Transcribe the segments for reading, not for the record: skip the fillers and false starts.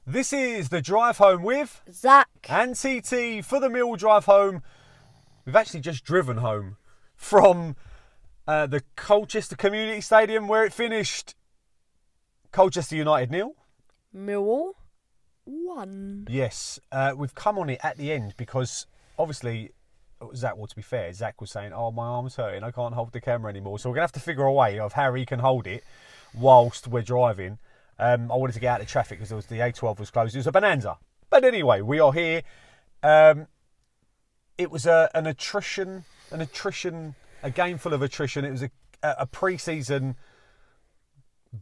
This is the drive home with Zac and TT for the Millwall drive home. We've actually just driven home from the Colchester Community Stadium where it finished. Colchester United 0. Millwall 1. Yes, we've come on it at the end because obviously Zac, well, to be fair, Zac was saying, my arm's hurting, I can't hold the camera anymore. So we're going to have to figure a way of how he can hold it whilst we're driving. I wanted to get out of traffic because the A12 was closed. It was a bonanza. But anyway, we are here. It was a game full of attrition. It was a pre-season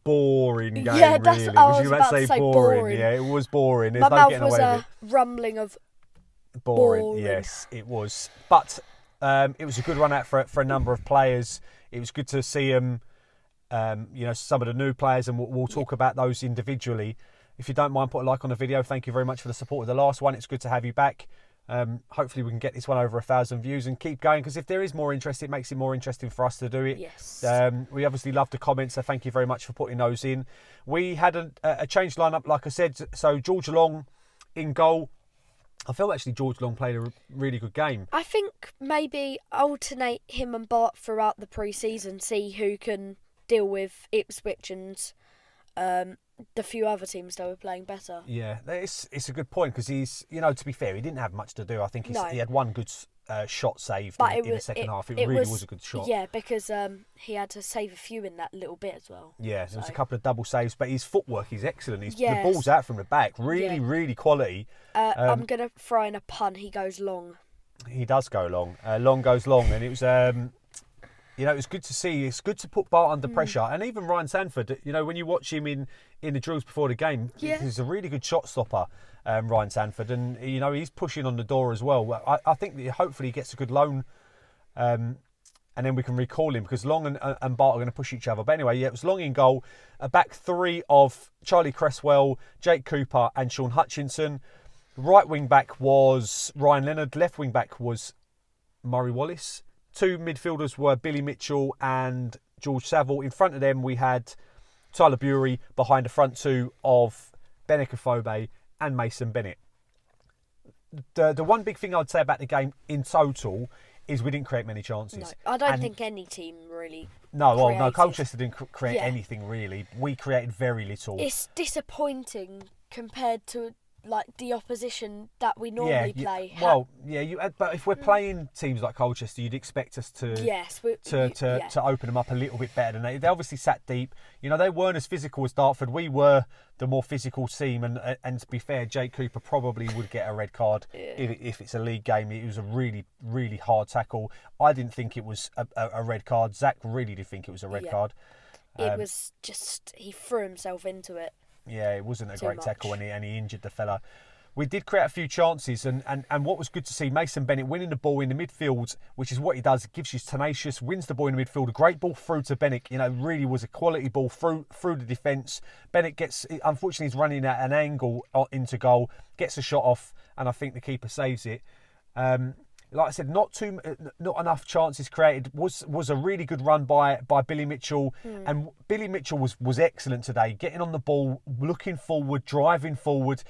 boring game, Yeah, that's really. what I was about to say, boring. Yeah, it was boring. There's My no mouth getting was away with a rumbling of it. boring. Yes, it was. But it was a good run out for a number of players. It was good to see them. Some of the new players, and we'll talk about those individually. If you don't mind, put a like on the video. Thank you very much for the support of the last one. It's good to have you back. Hopefully we can get this one over 1,000 views and keep going, because if there is more interest, it makes it more interesting for us to do it. Yes. We obviously love the comments, so thank you very much for putting those in. We had a changed lineup, like I said. So George Long in goal. I felt actually George Long played a really good game. I think maybe alternate him and Bart throughout the pre-season, see who can deal with Ipswich and the few other teams that were playing better. Yeah, it's a good point, because he's, to be fair, he didn't have much to do. I think he had one good shot saved in the second half. It really was a good shot. Yeah, because he had to save a few in that little bit as well. Yeah, there was a couple of double saves, but his footwork is excellent. The ball's out from the back, really quality. I'm going to throw in a pun. He goes long. He does go long. Long goes long, and it was... it was good to see. It's good to put Bart under pressure. And even Ryan Sanford, when you watch him in the drills before the game, he's a really good shot stopper, Ryan Sanford. And, he's pushing on the door as well. I think that hopefully he gets a good loan, and then we can recall him, because Long and Bart are going to push each other. But anyway, it was Long in goal. A back three of Charlie Cresswell, Jake Cooper and Sean Hutchinson. Right wing back was Ryan Leonard. Left wing back was Murray Wallace. Two midfielders were Billy Mitchell and George Saville. In front of them, we had Tyler Bury, behind the front two of Benik Afobe and Mason Bennett. The one big thing I'd say about the game in total is we didn't create many chances. No, I don't think any team really No, Colchester didn't create anything really. We created very little. It's disappointing compared to the opposition that we normally play. But if we're playing teams like Colchester, you'd expect us to open them up a little bit better than they obviously sat deep. They weren't as physical as Dartford. We were the more physical team, and to be fair, Jake Cooper probably would get a red card if it's a league game. It was a really, really hard tackle. I didn't think it was a red card. Zac really did think it was a red card. It was just, he threw himself into it. Yeah, it wasn't a great tackle, and he injured the fella. We did create a few chances, and what was good to see, Mason Bennett winning the ball in the midfield, which is what he does. It gives you tenacious, wins the ball in the midfield. A great ball through to Bennett. Really was a quality ball through the defence. Bennett unfortunately, he's running at an angle into goal, gets a shot off, and I think the keeper saves it. Like I said, not enough chances created. Was a really good run by Billy Mitchell, and Billy Mitchell was excellent today, getting on the ball, looking forward, driving forward.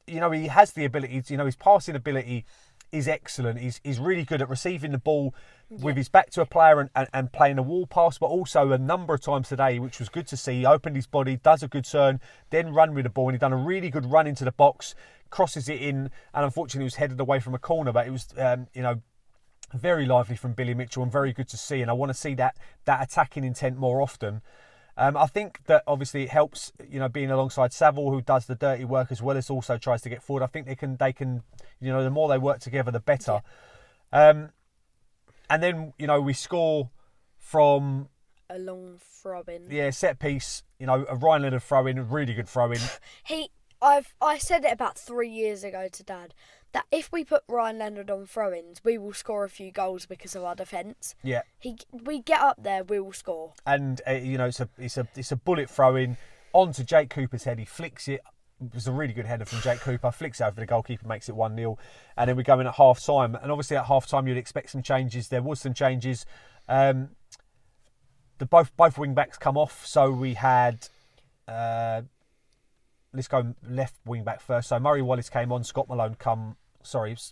He has the ability. His passing ability is excellent. He's really good at receiving the ball with his back to a player and playing a wall pass, but also a number of times today, which was good to see. He opened his body, does a good turn, then run with the ball, and he done a really good run into the box, crosses it in, and unfortunately it was headed away from a corner, but it was very lively from Billy Mitchell and very good to see, and I want to see that attacking intent more often. I think that obviously it helps, being alongside Saville, who does the dirty work as well as also tries to get forward. I think they can the more they work together, the better. And then, we score from a long throw-in. Yeah, set piece, a Ryan Leonard throw-in, a really good throw-in. I said it about 3 years ago to Dad, that if we put Ryan Leonard on throw-ins, we will score a few goals because of our defence. Yeah. We get up there, we will score. And, it's a bullet throw-in onto Jake Cooper's head. He flicks it. It was a really good header from Jake Cooper. Flicks it over the goalkeeper, makes it 1-0. And then we go in at half-time. And obviously at half-time, you'd expect some changes. There was some changes. Both wing-backs come off. So we had... let's go left wing back first. So Murray Wallace came on,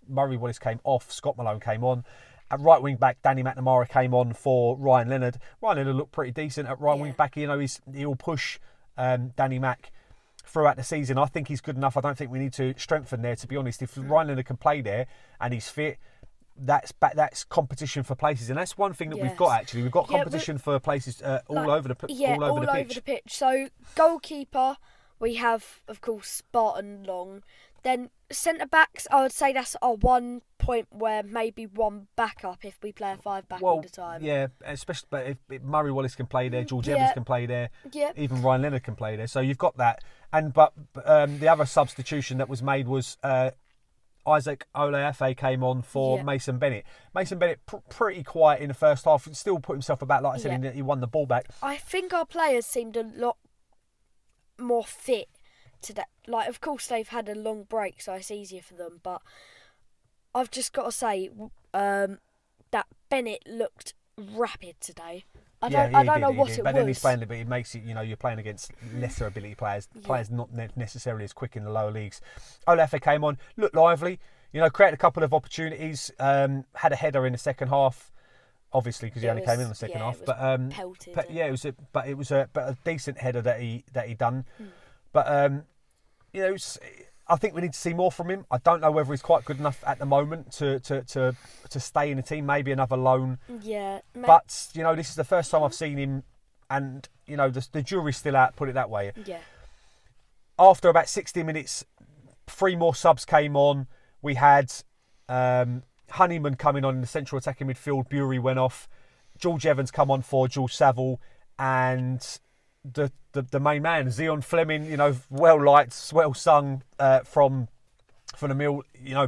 Murray Wallace came off, Scott Malone came on. At right wing back, Danny McNamara came on for Ryan Leonard. Ryan Leonard looked pretty decent at right wing back. You know, he'll push Danny Mac throughout the season. I think he's good enough. I don't think we need to strengthen there, to be honest. If Ryan Leonard can play there and he's fit, that's competition for places, and that's one thing that we've got. Actually, we've got competition for places all over the pitch. So goalkeeper, we have of course Spartan Long. Then centre backs, I would say that's our one point where maybe one backup if we play a 5-back all the time. Yeah, especially but if Murray Wallace can play there, George Evans can play there, even Ryan Leonard can play there. So you've got that, but the other substitution that was made was. Isaac Oleafe came on for Mason Bennett. Mason Bennett pretty quiet in the first half. Still put himself about, like I said, he won the ball back. I think our players seemed a lot more fit today. Like, of course, they've had a long break, so it's easier for them. But I've just got to say that Bennett looked rapid today. I don't know what it was. But then he's playing, but it makes it, you're playing against lesser ability players, players not necessarily as quick in the lower leagues. Olafe came on, looked lively, created a couple of opportunities, had a header in the second half, obviously because he only came in the second half. But pelted. It was a decent header that he done. But I think we need to see more from him. I don't know whether he's quite good enough at the moment to stay in the team. Maybe another loan. Yeah. But this is the first time I've seen him, and the jury's still out. Put it that way. Yeah. After about 60 minutes, 3 more subs came on. We had Honeyman coming on in the central attacking midfield. Bury went off. George Evans come on for George Saville, and the main man, Zian Fleming, well liked, well sung from the Mill,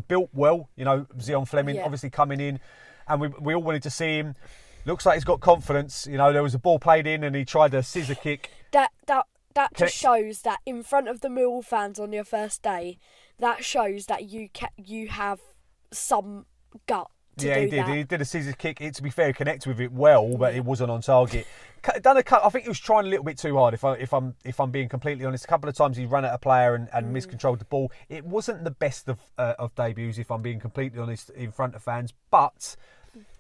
built well, Zian Fleming obviously coming in, and we all wanted to see him. Looks like he's got confidence. There was a ball played in and he tried a scissor kick. That just shows that in front of the Millwall fans on your first day, that shows that you have some gut. He did. He did a scissor kick. To be fair, he connected with it well, but it wasn't on target. Done a cut. I think he was trying a little bit too hard. If I'm being completely honest, a couple of times he ran at a player and miscontrolled the ball. It wasn't the best of debuts, if I'm being completely honest, in front of fans. But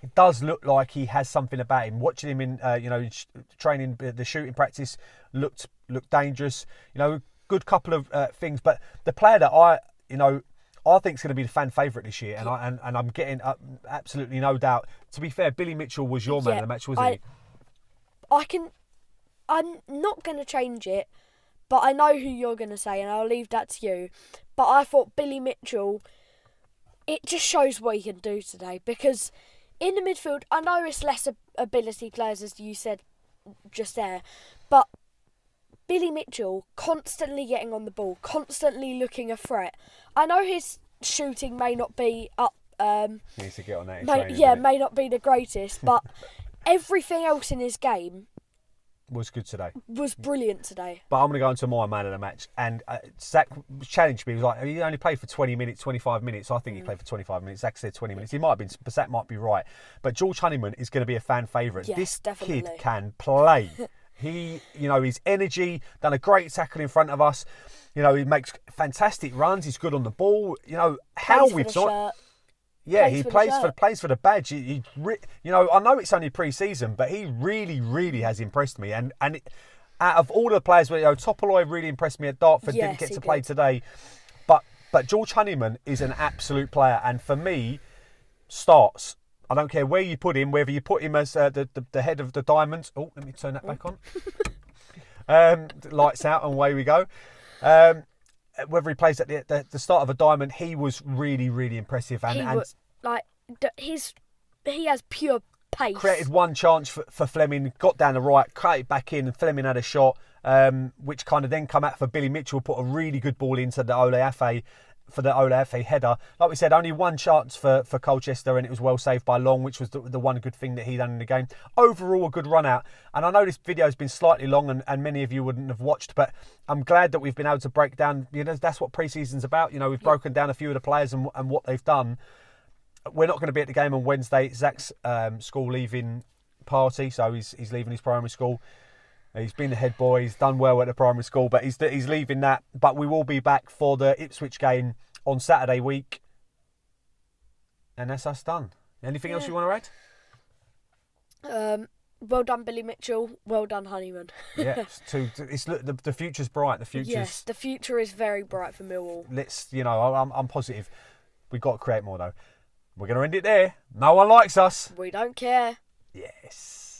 it does look like he has something about him. Watching him in training, the shooting practice looked dangerous. Good couple of things. But the player that I think is going to be the fan favourite this year, and I'm getting absolutely no doubt. To be fair, Billy Mitchell was your man of the match, wasn't he? I'm not going to change it, but I know who you're going to say, and I'll leave that to you. But I thought Billy Mitchell, it just shows what he can do today, because in the midfield, I know it's less ability players, as you said just there, but Billy Mitchell constantly getting on the ball, constantly looking a threat. I know his shooting may not be up. Needs to get on that. May not be the greatest, but everything else in his game was good today. Was brilliant today. But I'm going to go into my man of the match, and Zac challenged me. He was like, "He only played for 20 minutes, 25 minutes." I think he played for 25 minutes. Zac said 20 minutes. He might have been, but Zac might be right. But George Honeyman is going to be a fan favourite. Yes, this definitely. kid can play. He, his energy, done a great tackle in front of us. He makes fantastic runs. He's good on the ball. How we've not. Yeah, he plays for the badge. I know it's only pre-season, but he really, really has impressed me. And out of all the players, Topoloy really impressed me at Dartford. Didn't get to play today, but George Honeyman is an absolute player. And for me, starts. I don't care where you put him, whether you put him as the head of the Diamonds. Oh, let me turn that back on. Lights out and away we go. Whether he plays at the start of a diamond, he was really, really impressive. He has pure pace. Created one chance for Fleming, got down the right, cut it back in, and Fleming had a shot, which kind of then come out for Billy Mitchell, put a really good ball into the Oleafe for the Oleafe header. Like we said, only one chance for Colchester, and it was well saved by Long, which was the one good thing that he done in the game. Overall, a good run out. And I know this video has been slightly long, and many of you wouldn't have watched, but I'm glad that we've been able to break down. That's what pre-season's about. We've broken down a few of the players and what they've done. We're not going to be at the game on Wednesday. Zac's school leaving party, so he's leaving his primary school. He's been the head boy. He's done well at the primary school, but he's leaving that. But we will be back for the Ipswich game on Saturday week. And that's us done. Anything else you want to add? Well done, Billy Mitchell. Well done, Honeyman. Yeah, the future's bright. Yes, the future is very bright for Millwall. I'm positive. We've got to create more though. We're going to end it there. No one likes us. We don't care. Yes.